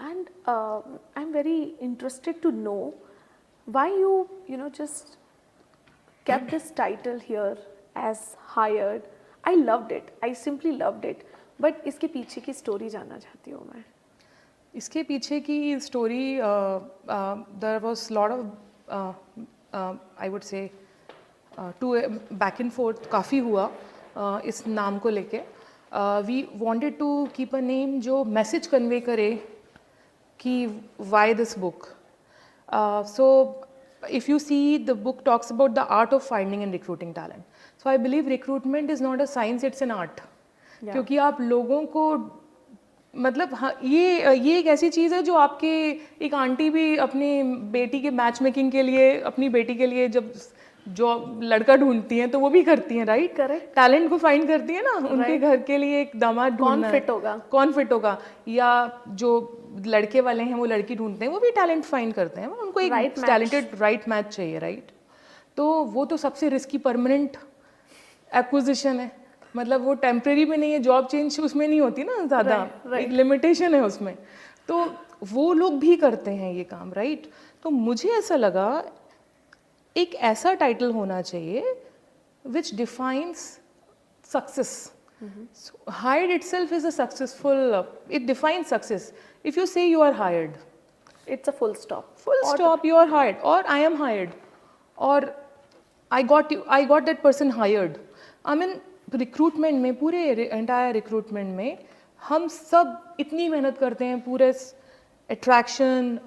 And I'm very interested to know why you know, just kept this title here as hired. I loved it. I simply loved it. But इसके पीछे की story जानना चाहती हूँ मैं. इसके पीछे की story there was lot of I would say to back and forth काफ़ी हुआ इस नाम को लेके. We wanted to keep a name जो मैसेज कन्वे करे कि why this book. So if you see, the book talks about the art of finding and recruiting talent. So I believe recruitment is not a science, it's an art. क्योंकि आप लोगों को मतलब हाँ, ये एक ऐसी चीज़ है जो आपके एक आंटी भी अपनी बेटी के मैच मेकिंग के लिए अपनी बेटी के लिए जब जो लड़का ढूंढती हैं तो वो भी करती हैं, राइट. करेक्ट. टैलेंट को फाइंड करती है ना, उनके घर के लिए एक दामाद ढूंढना है, कौन फिट होगा, या जो लड़के वाले हैं वो लड़की ढूंढते हैं वो भी टैलेंट फाइंड करते हैं, उनको एक टैलेंटेड राइट मैच चाहिए, राइट. तो वो तो सबसे रिस्की परमानेंट एक्विजिशन है. मतलब वो टेम्परेरी भी नहीं है, जॉब चेंज उसमें नहीं होती ना ज़्यादा, एक लिमिटेशन है उसमें. तो वो लोग भी करते हैं ये काम, राइट. तो मुझे ऐसा लगा एक ऐसा टाइटल होना चाहिए which defines success. Hired itself is a successful, it defines success. If you say you are hired, it's a full stop. Full stop, you are hired, or I am hired, or I got that person hired. I mean, recruitment में, पूरे entire recruitment में हम सब इतनी मेहनत करते हैं, पूरे अट्रैक्शन,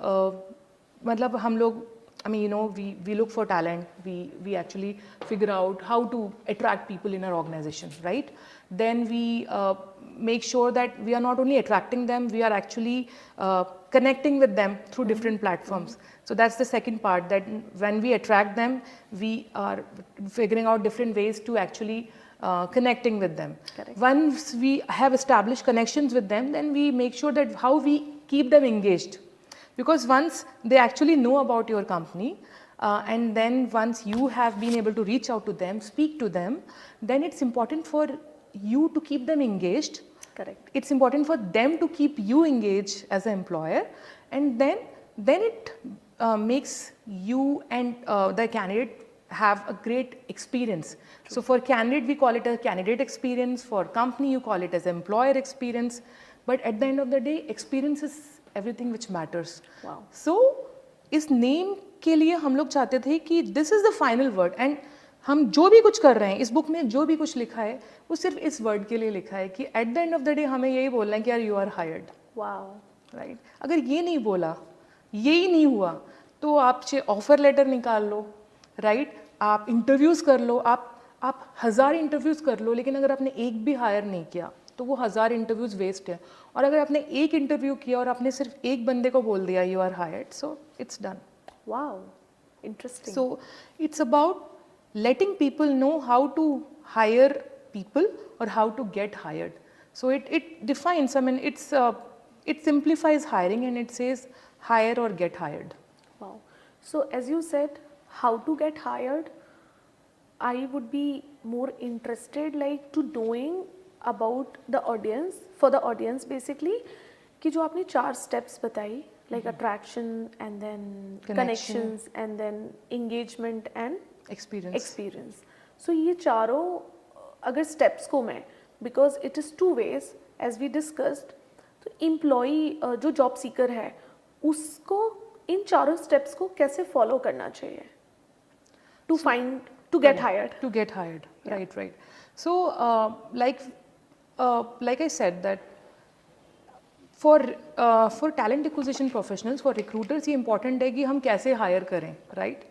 मतलब हम लोग, I mean, you know, we look for talent, we actually figure out how to attract people in our organization, right. Then we make sure that we are not only attracting them, we are actually connecting with them through different platforms. So that's the second part, that when we attract them, we are figuring out different ways to actually connecting with them. Correct. Once we have established connections with them, then we make sure that how we keep them engaged. Because once they actually know about your company, and then once you have been able to reach out to them, speak to them, then it's important for you to keep them engaged. Correct. It's important for them to keep you engaged as an employer, and then it makes you and the candidate have a great experience. True. So for candidate we call it a candidate experience, for company you call it as employer experience, but at the end of the day experience is everything which matters. Wow. So इस name के लिए हम लोग चाहते थे कि this is the final word, and हम जो भी कुछ कर रहे हैं इस बुक में, जो भी कुछ लिखा है वो सिर्फ इस वर्ड के लिए लिखा है कि at the end of the day हमें यही बोलना है कि यार you are hired. Wow. Right. अगर ये नहीं बोला, यही नहीं हुआ, तो आप ऑफर लेटर निकाल लो, राइट. आप इंटरव्यूज़ कर लो, आप 1000 इंटरव्यूज़ कर लो, लेकिन अगर आपने एक भी हायर नहीं किया तो वो 1000 इंटरव्यूज़ वेस्ट है. और अगर आपने एक इंटरव्यू किया और आपने सिर्फ एक बंदे को बोल दिया you are hired, so it's done. Wow, interesting. So it's about letting people know how to hire people or how to get hired. So it defines, I mean, it simplifies hiring and it says hire or get hired. Wow. So as you said, how to get hired, I would be more interested like to knowing about the audience, for the audience basically, कि जो आपने 4 steps बताई, like attraction and then connections and then engagement and experience. So ये चारों अगर steps को मैं, because it is 2 ways as we discussed, तो एम्प्लॉई जो जॉब सीकर है उसको इन चारों स्टेप्स को कैसे फॉलो करना चाहिए to find, to get hired. Right. So like I said that for talent acquisition professionals, for recruiters ये important है कि हम कैसे हायर करें, right.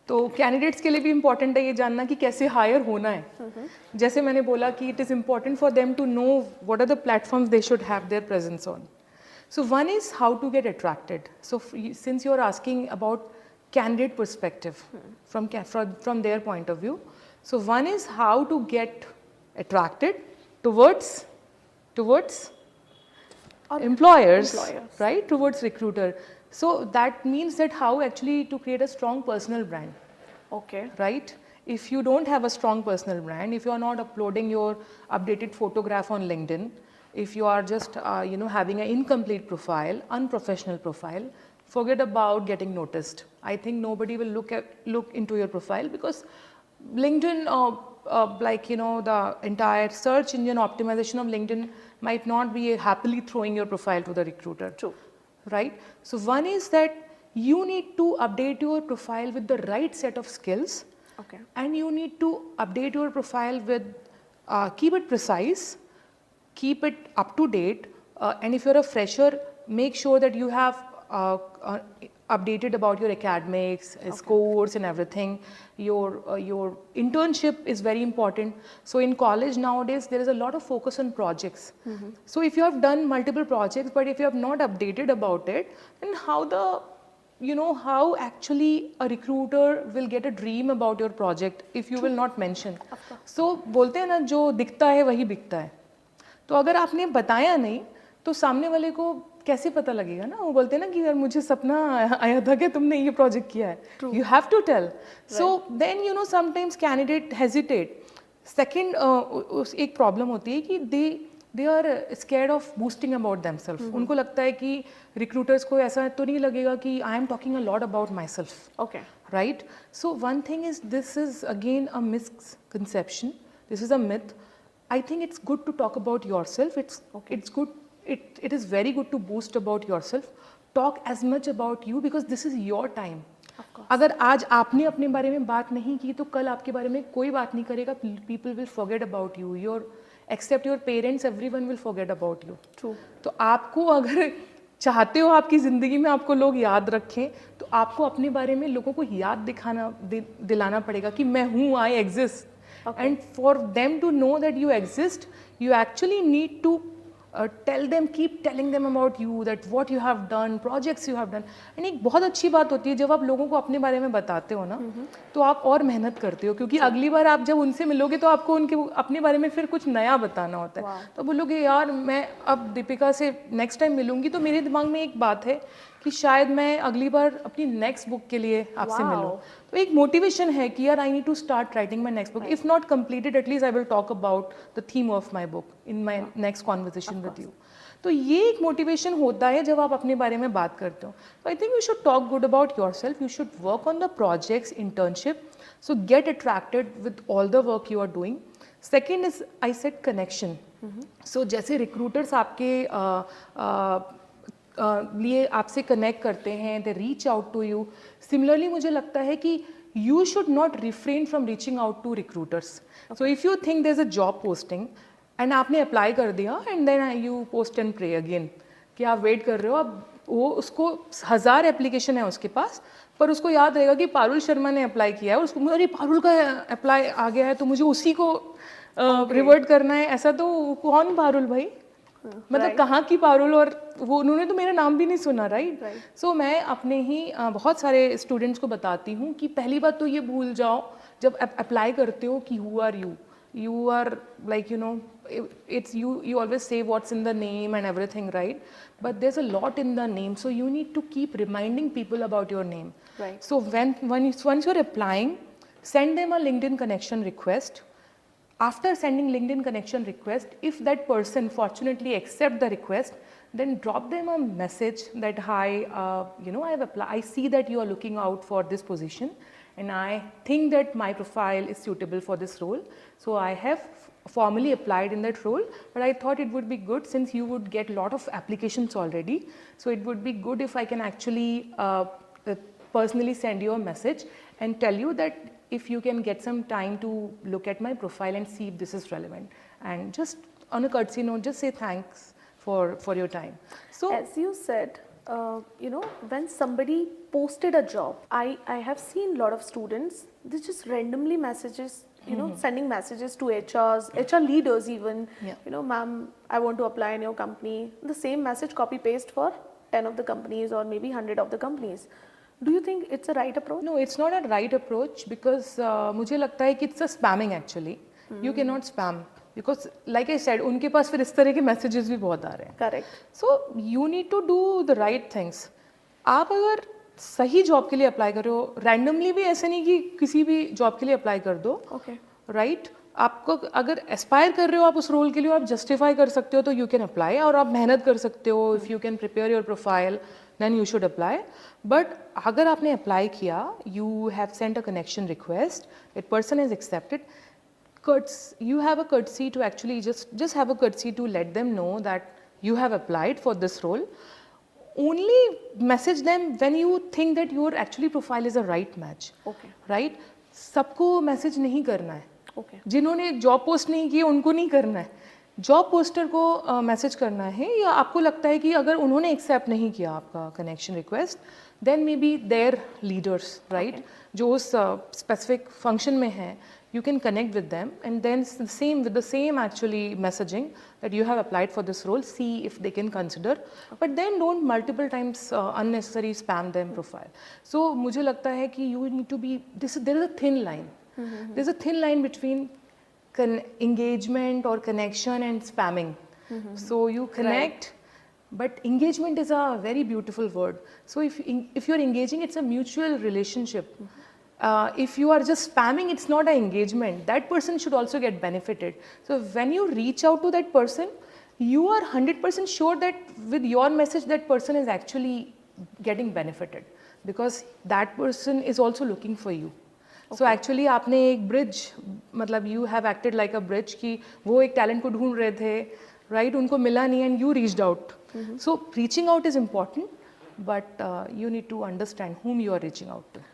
तो कैंडिडेट्स के लिए भी इम्पॉर्टेंट है ये जानना कि कैसे हायर होना है. जैसे मैंने बोला कि it is important for them to know what are the platforms they should have their presence on. So one is how to get attracted. So since you are asking about candidate perspective from their point of view, so one is how to get attracted towards employers, right, towards recruiter. So that means that how actually to create a strong personal brand. Okay. Right? If you don't have a strong personal brand, if you are not uploading your updated photograph on LinkedIn, if you are just having an incomplete profile, unprofessional profile, forget about getting noticed. I think nobody will look into your profile, because LinkedIn, the entire search engine optimization of LinkedIn might not be happily throwing your profile to the recruiter. True. Right? So one is that you need to update your profile with the right set of skills. Okay. And you need to update your profile with, keep it precise, keep it up to date, and if you're a fresher, make sure that you have updated about your academics, scores and everything. Your internship is very important. So in college nowadays, there is a lot of focus on projects. So if you have done multiple projects, but if you have not updated about it, then how actually a recruiter will get a dream about your project if you will not mention. So बोलते हैं ना, जो दिखता है वही बिकता है. तो अगर आपने बताया नहीं तो सामने वाले को कैसे पता लगेगा ना. वो बोलते हैं ना कि यार मुझे सपना आया था कि तुमने ये प्रोजेक्ट किया है. You have to tell. So then sometimes candidate hesitate. Second, एक प्रॉब्लम होती है कि they are scared of boosting about themselves. उनको लगता है कि recruiters को ऐसा तो नहीं लगेगा कि I am talking a lot about myself. Okay. Right? So one thing is, this is again a misconception. This is a myth. I think it's good to talk about yourself. It's good. It is very good to boost about yourself. Talk as much about you, because this is your time. अगर आज आपने अपने बारे में बात नहीं की तो कल आपके बारे में कोई बात नहीं करेगा. People will forget about you. Except your parents, everyone will forget about you. True. तो आपको अगर चाहते हो आपकी ज़िंदगी में आपको लोग याद रखें, तो आपको अपने बारे में लोगों को याद दिलाना पड़ेगा कि मैं हूँ, I exist. And for them to know that you exist, you actually need to keep telling them about you, that what you have done, projects you have done. And एक बहुत अच्छी बात होती है जब आप लोगों को अपने बारे में बताते हो ना, तो आप और मेहनत करते हो, क्योंकि अगली बार आप जब उनसे मिलोगे तो आपको उनके अपने बारे में फिर कुछ नया बताना होता है. तो बोलोगे यार मैं अब दीपिका से नेक्स्ट टाइम मिलूंगी तो मेरे दिमाग में एक बात है कि शायद मैं अगली बार अपनी नेक्स्ट बुक के लिए आपसे मिलूं. तो एक मोटिवेशन है कि यार I need to start writing my next book. If not completed, at least I will talk about the theme of my book in my next conversation with you. तो ये एक मोटिवेशन होता है जब आप अपने बारे में बात करते हो. तो I think you should talk good about yourself. You should work on the projects, internship. So get attracted with all the work you are doing. Second is, I said, connection. So जैसे recruiters आपके लिए आपसे connect करते हैं, they reach out to you. Similarly मुझे लगता है कि you should not refrain from reaching out to recruiters. So if you think there is a job posting and आपने अप्लाई कर दिया and then you post and pray again, कि आप wait कर रहे हो. अब वो उसको 1000 एप्लीकेशन है उसके पास, पर उसको याद रहेगा कि पारुल शर्मा ने अप्लाई किया है और उसको अरे पारुल का अप्लाई आ गया है तो मुझे उसी को रिवर्ट करना है. ऐसा तो कौन पारुल भाई, मतलब कहाँ की पारुल, और वो उन्होंने तो मेरा नाम भी नहीं सुना. राइट. सो मैं अपने ही बहुत सारे स्टूडेंट्स को बताती हूँ कि पहली बात तो ये भूल जाओ जब अप्लाई करते हो कि who are you. You are like, it's you always say what's in the name and everything, right? But there's a lot in the name, so you need to keep reminding people about your name. Right. So once you're applying, send them a LinkedIn connection request. After sending LinkedIn connection request, if that person fortunately accept the request, then drop them a message that hi, I have applied. I see that you are looking out for this position, and I think that my profile is suitable for this role. So I have formally applied in that role, but I thought it would be good since you would get a lot of applications already. So it would be good if I can actually personally send you a message and tell you that if you can get some time to look at my profile and see if this is relevant. And just on a courtesy note, just say thanks for your time. So as you said, when somebody posted a job, I have seen a lot of students, they just randomly messages, sending messages to HR leaders even, ma'am, I want to apply in your company. The same message copy paste for 10 of the companies or maybe 100 of the companies. Do you think it's a right approach? No, it's not a right approach because मुझे लगता है कि it's a spamming actually. You cannot spam. Because like I said, उनके पास फिर इस तरह के messages भी बहुत आ रहे हैं. Correct. So you need to do the right things. आप अगर सही जॉब के लिए अप्लाई कर रहे हो, randomly भी ऐसे नहीं कि किसी भी जॉब के लिए अप्लाई कर दो. Okay. Right? आपको अगर एस्पायर कर रहे हो आप उस रोल के लिए, आप जस्टिफाई कर सकते हो तो यू कैन अप्लाई, और आप मेहनत कर सकते हो, if you can prepare your profile then you should apply. But अगर आपने अप्लाई किया, you have sent a connection request, that person has accepted, you have a courtesy to actually just have a courtesy to let them know that you have applied for this role. Only message them when you think that your actually profile is a right match. Okay. Right? सबको message नहीं करना है. Okay. जिन्होंने job post नहीं की उनको नहीं करना है. जॉब पोस्टर को मैसेज करना है, या आपको लगता है कि अगर उन्होंने एक्सेप्ट नहीं किया आपका connection request, then maybe there leaders, right, जो उस स्पेसिफिक फंक्शन में हैं, you can connect with them, and then with the same actually messaging that you have applied for this role, see if they can consider, but then don't multiple times unnecessary spam them profile. So मुझे लगता है कि you need to be, there is a thin line, there's a thin line between engagement or connection and spamming. So you connect, but engagement is a very beautiful word. So if you're engaging, it's a mutual relationship. If you are just spamming, it's not an engagement. That person should also get benefited. So when you reach out to that person, you are 100% sure that with your message that person is actually getting benefited, because that person is also looking for you. Okay. So actually आपने एक bridge, मतलब you have acted like a bridge, कि वो एक talent को ढूंढ रहे थे, right, उनको मिला नहीं, and you reached out. So reaching out is important, but you need to understand whom you are reaching out to.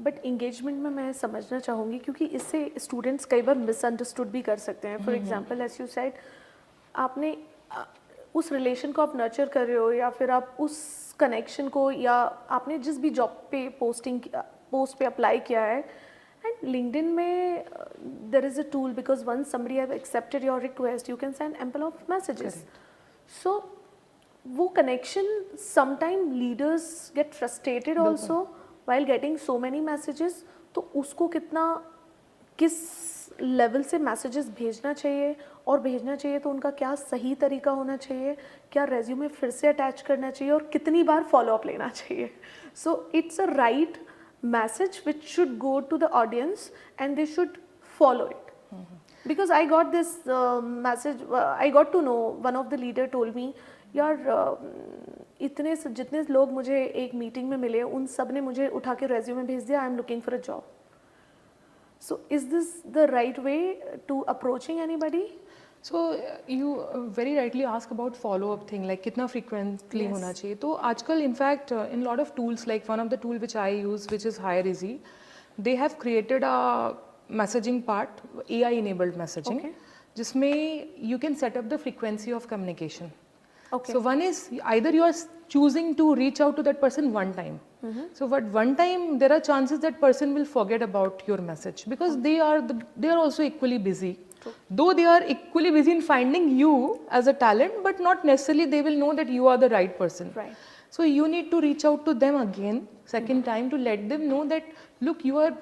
But engagement में मैं समझना चाहूँगी, क्योंकि इससे स्टूडेंट्स कई बार मिसअंडरस्टूड भी कर सकते हैं. For example as you said, आपने उस रिलेशन को आप नर्चर कर रहे हो, या फिर आप उस कनेक्शन को, या आपने जिस भी जॉब पे पोस्ट पे अप्लाई किया है, एंड लिंक्डइन में there is a tool, because once somebody have accepted your request, you can send ample of messages. So वो connection, sometime leaders get frustrated also while getting so many messages. तो उसको किस level से messages भेजना चाहिए, और भेजना चाहिए तो उनका क्या सही तरीका होना चाहिए, क्या रेज्यूमे फिर से अटैच करना चाहिए, और कितनी बार फॉलो अप लेना चाहिए. So it's a right message which should go to the audience and they should follow it. Because I got this message, I got to know, one of the leader told me, यार इतने जितने लोग मुझे एक meeting में मिले, उन सब ने मुझे उठा के रेज्यूमे भेज दिया, I am looking for a job. So is this the right way to approaching anybody? So you very rightly ask about follow-up thing, like कितना frequently Yes. होना चाहिए. तो आजकल in fact in lot of tools, like one of the tool which I use, which is HireEasy, they have created a messaging part, AI enabled messaging, Okay. जिसमें you can set up the frequency of communication. Okay. So one is either you are choosing to reach out to that person one time. So but one time there are chances that person will forget about your message, because they are also equally busy. True. Though they are equally busy in finding you as a talent, but not necessarily they will know that you are the right person. Right. So you need to reach out to them again, second time, to let them know that look, you were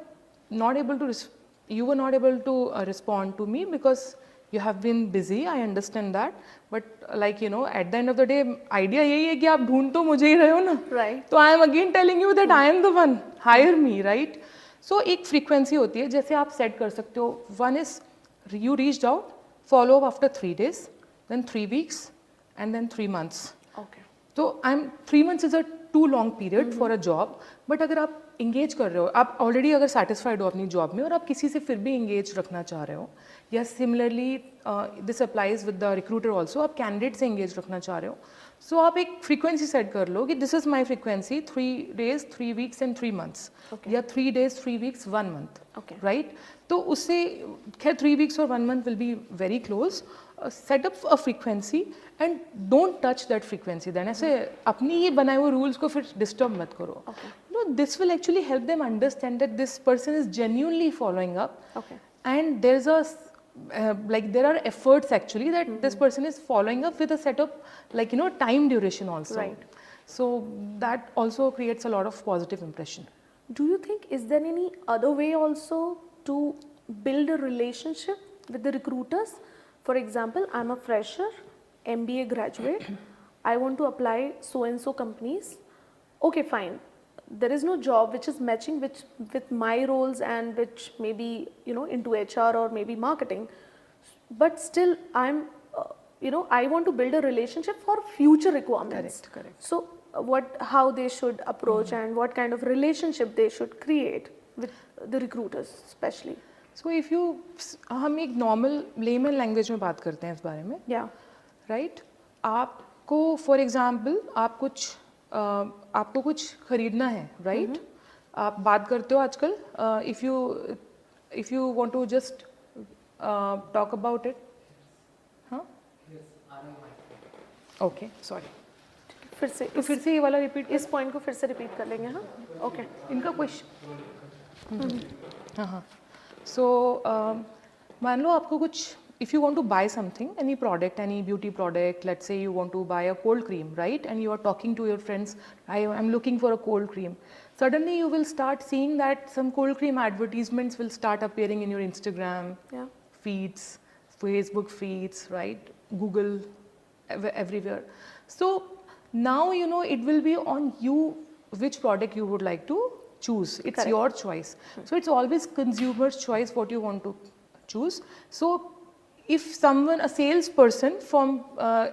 not able to respond to me because you have been busy. I understand that, but like at the end of the day, idea यही है कि आप ढूंढ तो मुझे ही रहे हो ना. Right. तो I am again telling you that I am the one. Hire me, right? So एक frequency होती है, जैसे आप set कर सकते हो. One is you reached out, follow up after 3 days, then 3 weeks, and then 3 months. Okay. तो 3 months is a too long period for a job. But अगर आप engage कर रहे हो, आप already अगर satisfied हो अपनी job में, और आप किसी से फिर भी engage रखना चाह रहे हो, या similarly this applies with the recruiter also, आप candidate से engage रखना चाह रहे हो, so आप एक frequency set कर लो कि this is my frequency, 3 days, 3 weeks and 3 months. Okay. या 3 days, 3 weeks, 1 month. Okay. Right? तो उससे खैर 3 weeks और 1 month will be very close. Set up a frequency and don't touch that frequency. Then ऐसे अपनी ही बनाए हुए rules को फिर disturb मत करो. Okay. This will actually help them understand that this person is genuinely following up. Okay. And there's a there are efforts actually that this person is following up with a set of time duration also. Right. So that also creates a lot of positive impression. Do you think is there any other way also to build a relationship with the recruiters? For example, I'm a fresher, MBA graduate. I want to apply so and so companies. Okay, fine. there is no job which is matching with my roles and which maybe, into HR or maybe marketing, but still I'm, I want to build a relationship for future requirements. Correct. So how they should approach and what kind of relationship they should create with the recruiters especially. So if you, हम एक normal layman language में बात करते हैं इस बारे में, Yeah. right? आपको for example आपको कुछ खरीदना है, right? आप बात करते हो आजकल, if you want to just talk about it, हाँ? Okay, sorry. फिर से ये वाला repeat इस पॉइंट को फिर से रिपीट कर लेंगे. हाँ, ओके. इनका क्वेश्चन, हाँ. So मान लो आपको कुछ, if you want to buy something, any product, any beauty product, let's say you want to buy a cold cream, right? And you are talking to your friends, I'm looking for a cold cream. Suddenly you will start seeing that some cold cream advertisements will start appearing in your Instagram feeds, Facebook feeds, right? Google, everywhere. So now it will be on you which product you would like to choose. It's Correct. your choice. So it's always consumer's choice what you want to choose. So if someone, a salesperson from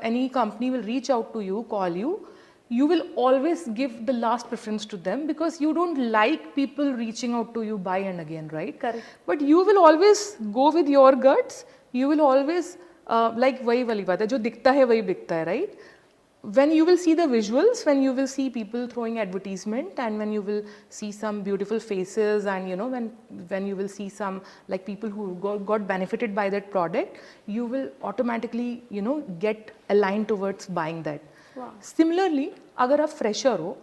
any company will reach out to you, call you, you will always give the last preference to them because you don't like people reaching out to you by and again, right? Correct. But you will always go with your guts. You will always like वही वाली बात है, जो दिखता है वही बिकता है, right? When you will see the visuals, when you will see people throwing advertisement, and when you will see some beautiful faces, and when you will see some like people who got benefited by that product, you will automatically get aligned towards buying that. Wow. Similarly, अगर आप fresher हो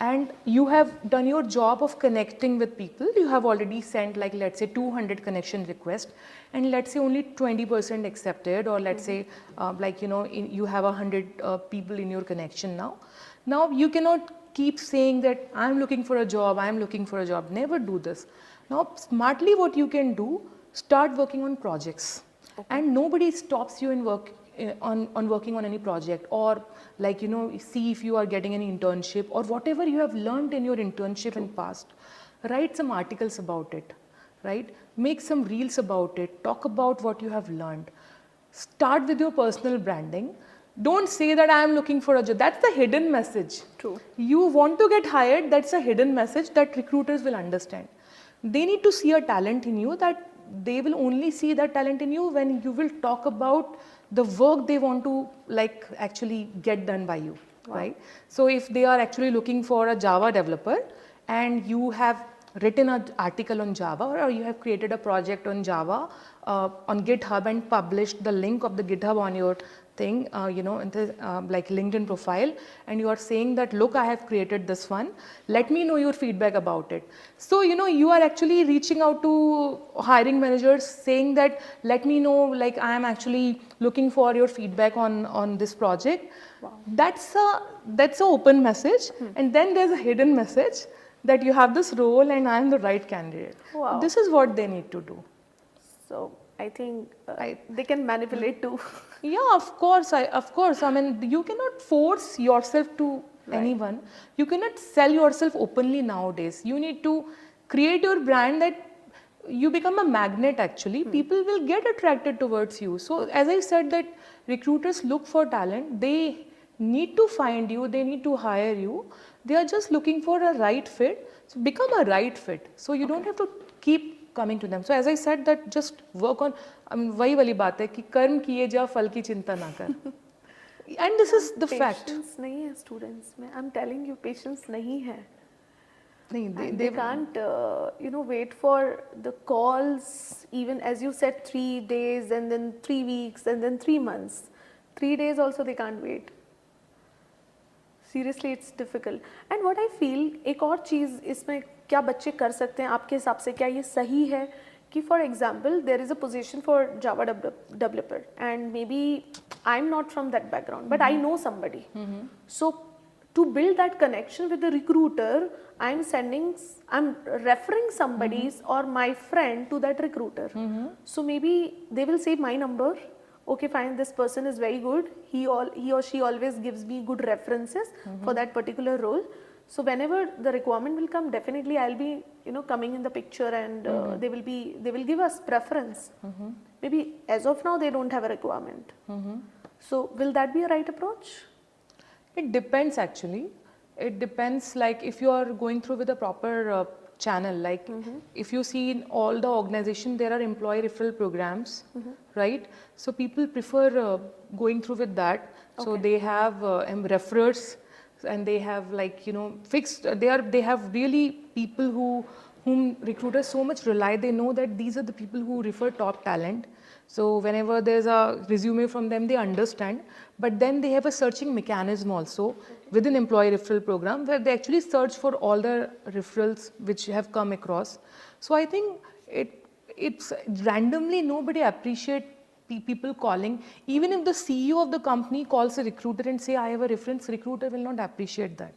and you have done your job of connecting with people, you have already sent like let's say 200 connection requests, and let's say only 20% accepted, or let's say you have 100 people in your connection now. Now you cannot keep saying that I'm looking for a job, I'm looking for a job. Never do this. Now smartly what you can do, start working on projects. Okay. And nobody stops you in on working on any project, or see if you are getting any internship or whatever you have learned in your internship in past. Write some articles about it, right? Make some reels about it. Talk about what you have learned. Start with your personal branding. Don't say that I am looking for a job. That's the hidden message. True. You want to get hired, that's a hidden message that recruiters will understand. They need to see a talent in you, that they will only see that talent in you when you will talk about the work they want to actually get done by you. Wow. Right? So if they are actually looking for a Java developer and you have written an article on Java, or you have created a project on Java on GitHub and published the link of the GitHub on your thing, in the LinkedIn profile, and you are saying that, look, I have created this one, let me know your feedback about it. So, you are actually reaching out to hiring managers saying that, let me know, I am actually looking for your feedback on this project. Wow. That's a open message. And then there's a hidden message that you have this role and I am the right candidate. Wow. This is what they need to do. So I think they can manipulate too. Yeah, of course. I mean, you cannot force yourself to anyone. You cannot sell yourself openly nowadays. You need to create your brand that you become a magnet actually. People will get attracted towards you. So as I said that recruiters look for talent. They need to find you. They need to hire you. They are just looking for a right fit. So become a right fit. So you don't have to keep coming to them. So as I said that just work on, वही वाली बात है कि कर्म किए जा फल की चिंता ना कर. And this is the fact. Patience नहीं है students में. I'm telling you, patience नहीं है. नहीं, they can't wait for the calls, even as you said 3 days and then 3 weeks and then 3 months. 3 days also they can't wait. Seriously, it's difficult. And what I feel, एक और चीज़ इसमें क्या बच्चे कर सकते हैं आपके हिसाब से, क्या ये सही है कि for example there is a position for Java developer and maybe I'm not from that background but I know somebody. So to build that connection with the recruiter, I'm referring somebody's or my friend to that recruiter. So maybe they will save my number. Okay, fine, this person is very good. He or she always gives me good references for that particular role. So whenever the requirement will come, definitely I'll be, coming in the picture, and they will give us preference. Maybe as of now they don't have a requirement. So will that be a right approach? It depends actually. It depends, like if you are going through with a proper channel, like if you see in all the organization there are employee referral programs, right? So people prefer going through with that. So they have referrers, and they have fixed. They have really people whom recruiters so much rely. They know that these are the people who refer top talent. So whenever there's a resume from them, they understand. But then they have a searching mechanism also within employee referral program, where they actually search for all the referrals which have come across. So I think it's randomly, nobody appreciate people calling. Even if the CEO of the company calls a recruiter and say, I have a reference, recruiter will not appreciate that.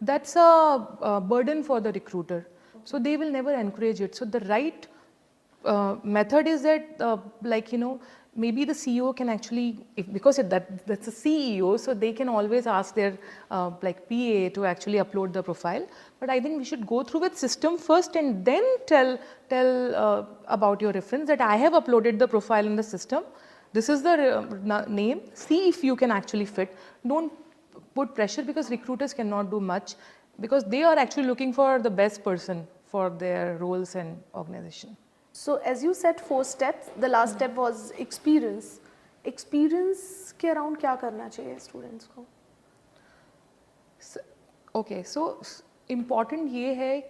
That's a burden for the recruiter. So they will never encourage it. So the right method is that maybe the CEO can actually, because that's a CEO, so they can always ask their PA to actually upload the profile. But I think we should go through with system first and then tell about your reference, that I have uploaded the profile in the system. This is the name. See if you can actually fit. Don't put pressure, because recruiters cannot do much, because they are actually looking for the best person for their roles and organization. So as you said 4 steps, the last step was experience. Experience के around क्या करना चाहिए students को? Okay, so important ये है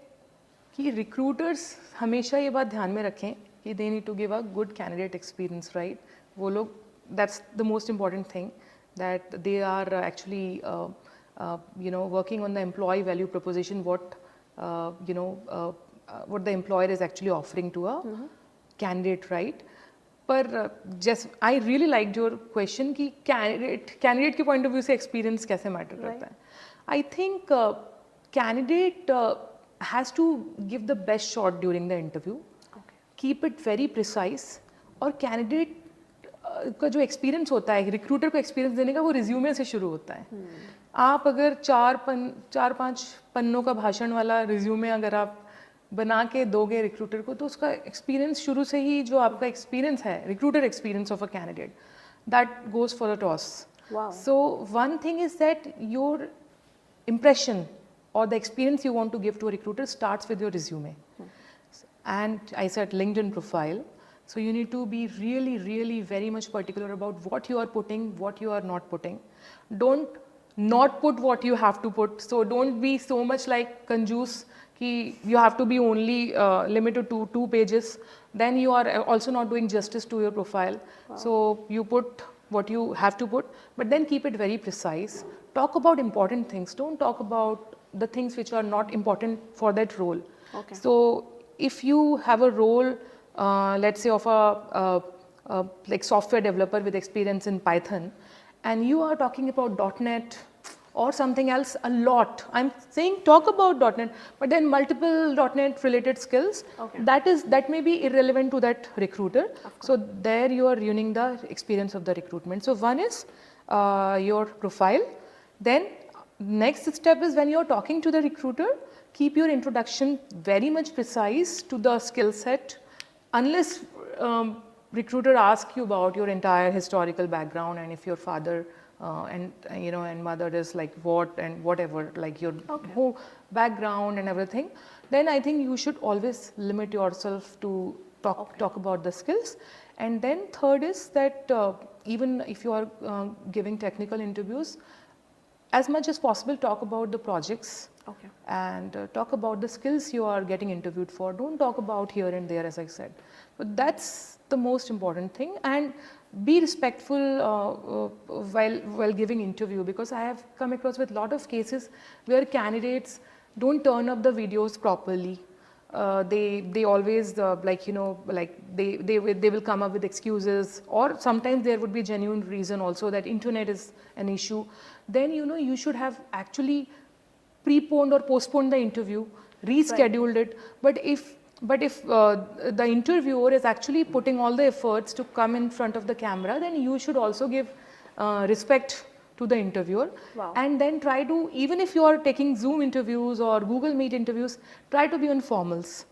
कि recruiters हमेशा ये बात ध्यान में रखें कि they need to give a good candidate experience, right? वो लोग, that's the most important thing, that they are actually working on the employee value proposition, what the employer is actually offering to a candidate, right? पर just I really liked your question कि candidate के point of view से experience कैसे matter करता है. I think candidate has to give the best shot during the interview. Keep it very precise. और candidate का जो experience होता है, recruiter को experience देने का, वो resume से शुरू होता है. आप अगर 4-5 पन्नों का भाषण वाला resume अगर आप बना के दोगे रिक्रूटर को, तो उसका एक्सपीरियंस शुरू से ही, जो आपका एक्सपीरियंस है, recruiter experience of a candidate, that goes for the toss. So one thing is that your impression or the experience you want to give to a recruiter starts with your resume. And I said LinkedIn profile. So you need to be really, really very much particular about what you are putting, what you are not putting. Don't not put what you have to put. So don't be so much like Kanjus ki you have to be only limited to 2 pages. Then you are also not doing justice to your profile. So you put what you have to put, but then keep it very precise. Talk about important things. Don't talk about the things which are not important for that role. So if you have a role, let's say of a like software developer with experience in Python, and you are talking about .NET or something else a lot. I'm saying talk about .NET, but then multiple .NET related skills, that may be irrelevant to that recruiter. So there you are ruining the experience of the recruitment. So one is your profile. Then next step is when you're talking to the recruiter, keep your introduction very much precise to the skill set, unless recruiter asks you about your entire historical background, and if your father and mother is like what and whatever, like your whole background and everything, then I think you should always limit yourself to talk about the skills. And then third is that even if you are giving technical interviews, as much as possible talk about the projects and talk about the skills you are getting interviewed for. Don't talk about here and there, as I said. But that's the most important thing. And be respectful while giving interview, because I have come across with a lot of cases where candidates don't turn up the videos properly. They always they will come up with excuses, or sometimes there would be genuine reason also that internet is an issue. Then you should have actually preponed or postponed the interview, rescheduled it. But if the interviewer is actually putting all the efforts to come in front of the camera, then you should also give respect to the interviewer. Wow. And then try to, even if you are taking Zoom interviews or Google Meet interviews, try to be on formals.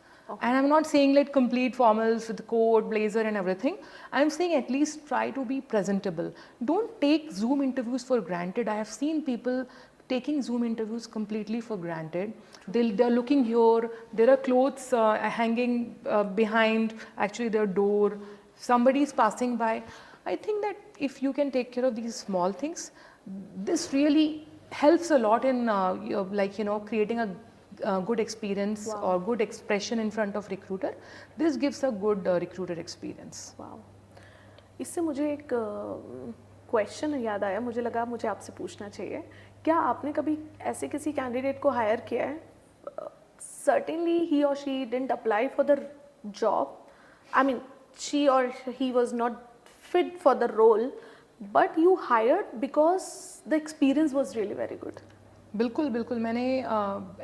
And I'm not saying like complete formals with coat, blazer and everything. I'm saying at least try to be presentable. Don't take Zoom interviews for granted. I have seen people taking Zoom interviews completely for granted. They're looking here, there are clothes hanging behind actually their door, somebody is passing by. I think that if you can take care of these small things, this really helps a lot in creating a good experience or good expression in front of recruiter. This gives a good recruiter experience. Wow, इससे मुझे एक question याद आया, मुझे लगा मुझे आपसे पूछना चाहिए. क्या आपने कभी ऐसे किसी कैंडिडेट को हायर किया है, certainly he or she didn't apply for the job, I mean she or he was not fit for the role, but you hired because the experience was really very good? बिल्कुल बिल्कुल, मैंने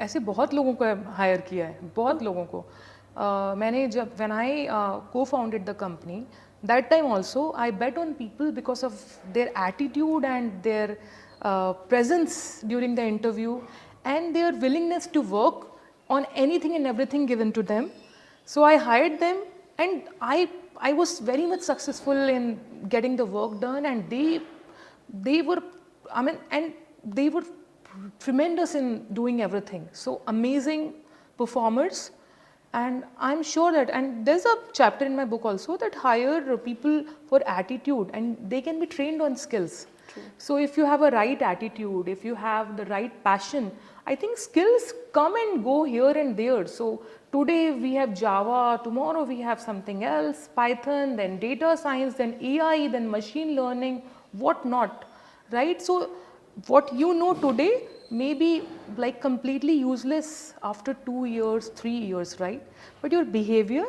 ऐसे बहुत लोगों को higher किया है, बहुत लोगों को. मैंने जब when I co-founded the company, that time also I bet on people because of their attitude and their presence during the interview and their willingness to work on anything and everything given to them. So I hired them and I was very much successful in getting the work done, and they were, I mean, and they were tremendous in doing everything. So amazing performers. And I'm sure that, and there's a chapter in my book also that hire people for attitude and they can be trained on skills. True. So if you have a right attitude, if you have the right passion, I think skills come and go here and there. So today we have Java, tomorrow we have something else, Python, then data science, then AI, then machine learning, what not, right? So what you know today may be like completely useless after 2 years, 3 years, right? But your behavior,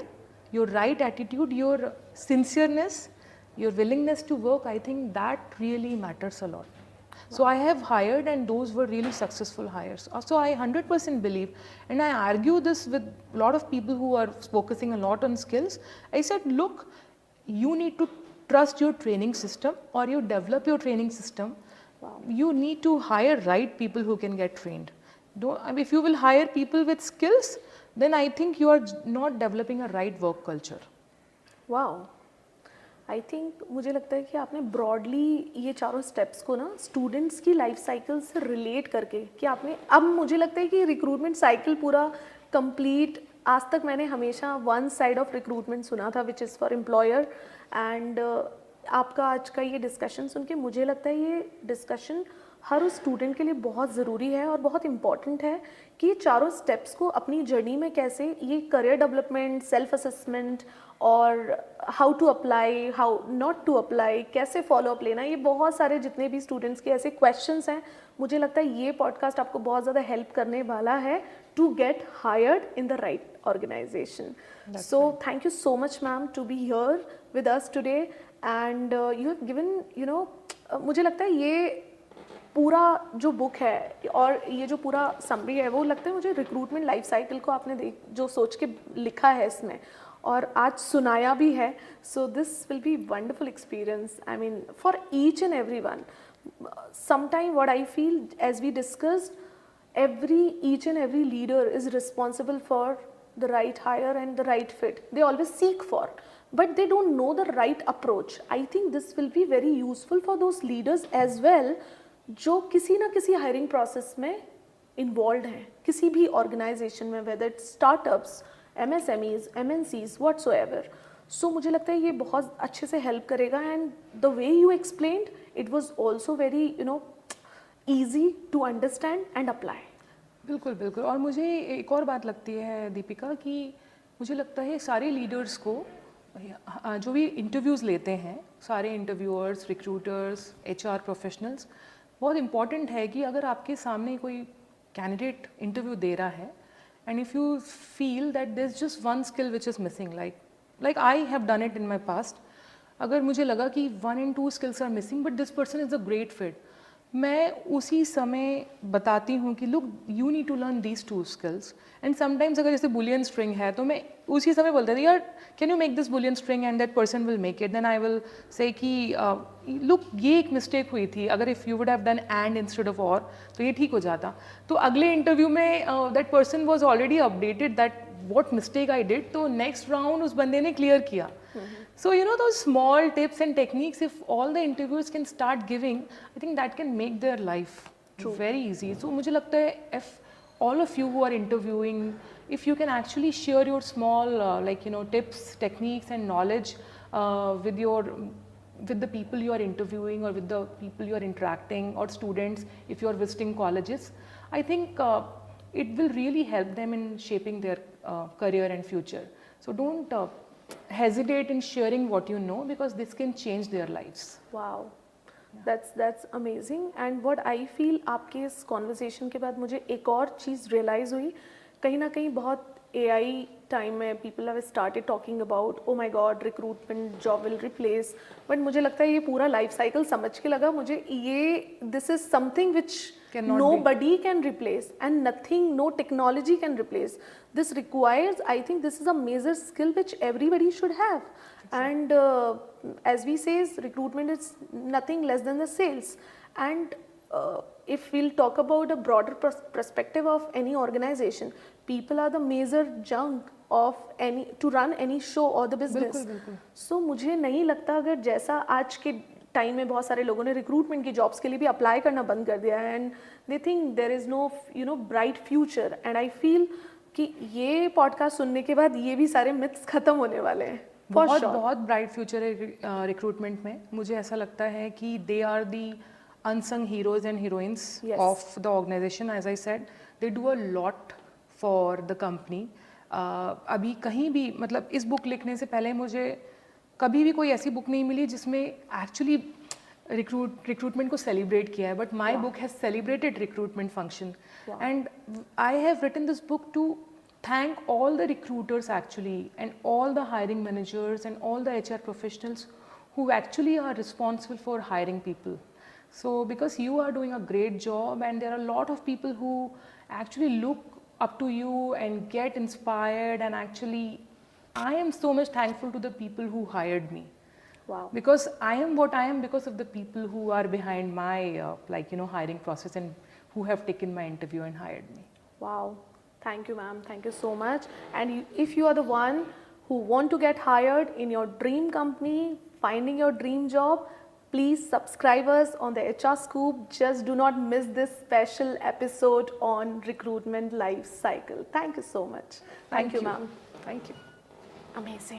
your right attitude, your sincereness, your willingness to work, I think that really matters a lot. So I have hired and those were really successful hires. So I 100% believe, and I argue this with a lot of people who are focusing a lot on skills. I said, look, you need to trust your training system or you develop your training system. You need to hire right people who can get trained. If you will hire people with skills, then I think you are not developing a right work culture. Wow. I think मुझे लगता है कि आपने broadly ये चारों steps को ना students की लाइफ साइकिल से रिलेट करके कि आपने, अब मुझे लगता है कि रिक्रूटमेंट साइकिल पूरा कंप्लीट, आज तक मैंने हमेशा वन साइड ऑफ रिक्रूटमेंट सुना था which is for employer, and आपका आज का ये डिस्कशन सुन के मुझे लगता है ये डिस्कशन हर उस स्टूडेंट के लिए बहुत ज़रूरी है और बहुत इम्पॉर्टेंट है कि ये चारों स्टेप्स को अपनी जर्नी में कैसे, ये करियर डेवलपमेंट, सेल्फ असेसमेंट और how to apply, how not to apply, कैसे फॉलो अप लेना, ये बहुत सारे जितने भी स्टूडेंट्स के ऐसे क्वेश्चंस हैं, मुझे लगता है ये पॉडकास्ट आपको बहुत ज़्यादा हेल्प करने वाला है to get hired in the right organisation. So thank you so much ma'am to be here with us today, and you have given मुझे लगता है ये पूरा जो बुक है और ये जो पूरा समरी है वो लगता है मुझे रिक्रूटमेंट लाइफ साइकिल को आपने जो सोच के लिखा है इसमें और आज सुनाया भी है. So this will be wonderful experience, I mean for each and every one. Sometime what I feel, as we discussed, each and every leader is responsible for the right hire and the right fit. They always seek for, but they don't know the right approach. I think this will be very useful for those leaders as well जो किसी ना किसी hiring process में involve हैं, किसी भी organization में, whether it's startups, MSMEs, MNCs, whatsoever. So मुझे लगता है ये बहुत अच्छे से हेल्प करेगा, and the way you explained it was also very easy to understand and apply. बिल्कुल बिल्कुल. और मुझे एक और बात लगती है दीपिका कि मुझे लगता है सारे लीडर्स को जो भी इंटरव्यूज़ लेते हैं, सारे इंटरव्यूअर्स, रिक्रूटर्स, HR प्रोफेशनल्स, बहुत इम्पॉर्टेंट है कि अगर आपके सामने कोई कैंडिडेट इंटरव्यू दे रहा है and if you feel that there is just one skill which is missing, like I have done it in my past, अगर मुझे लगा कि 1 and 2 skills are missing but this person is a great fit, मैं उसी समय बताती हूँ कि look you need to learn these 2 skills and sometimes अगर जैसे बुलियन स्ट्रिंग है तो मैं उसी समय बोलती थी यार can you make this boolean string and that person will make it then I will say कि लुक ये एक मिस्टेक हुई थी अगर if you would have done and instead of और तो ये ठीक हो जाता तो अगले इंटरव्यू में that person was already updated that what mistake I did तो नेक्स्ट राउंड उस बंदे ने क्लियर किया. So, you know, those small tips and techniques, if all the interviewers can start giving, I think that can make their life very easy. So, मुझे लगता है if all of you who are interviewing, if you can actually share your small, like, you know, tips, techniques and knowledge with the people you are interviewing or with the people you are interacting or students, if you are visiting colleges, I think it will really help them in shaping their career and future. So, don't hesitate in sharing what you know because this can change their lives. Wow, that's amazing. And what I feel आपके इस conversation के बाद मुझे एक और चीज़ realize हुई कहीं ना कहीं बहुत AI टाइम में people have started talking about oh my god recruitment job will replace but मुझे लगता है ये पूरा life cycle समझ के लगा मुझे ये this is something which Cannot nobody can replace and nothing no technology can replace this requires I think this is a major skill which everybody should have and as we say recruitment is nothing less than the sales and if we'll talk about a broader perspective of any organization people are the major junk of any to run any show or the business so मुझे नहीं लगता अगर जैसा आज के time में बहुत सारे लोगों ने रिक्रूटमेंट की जॉब्स के लिए भी अप्लाई करना बंद कर दिया है and they think there is no you know bright future and I feel कि ये पॉडकास्ट सुनने के बाद ये भी सारे मिथ्स खत्म होने वाले हैं. बहुत ब्राइट फ्यूचर है रिक्रूटमेंट में. मुझे ऐसा लगता है कि they are the unsung heroes and heroines of the organization. As I said, they do a lot for the company. अभी कहीं भी मतलब इस बुक लिखने से पहले मुझे कभी भी कोई ऐसी बुक नहीं मिली जिसमें एक्चुअली रिक्रूटमेंट को सेलिब्रेट किया है but my book has celebrated recruitment function and I have written this book to thank all the recruiters actually and all the hiring managers and all the HR professionals who actually are responsible for hiring people. So because you are doing a great job and there are a lot of people who actually look up to you and get inspired and actually I am so much thankful to the people who hired me. Wow. Because I am what I am because of the people who are behind my like you know hiring process and who have taken my interview and hired me. Wow. Thank you ma'am, thank you so much. And if you are the one who want to get hired in your dream company, finding your dream job, please subscribe us on the HR Scoop. Just do not miss this special episode on recruitment life cycle. Thank you so much. Thank you ma'am. Thank you. Amazing.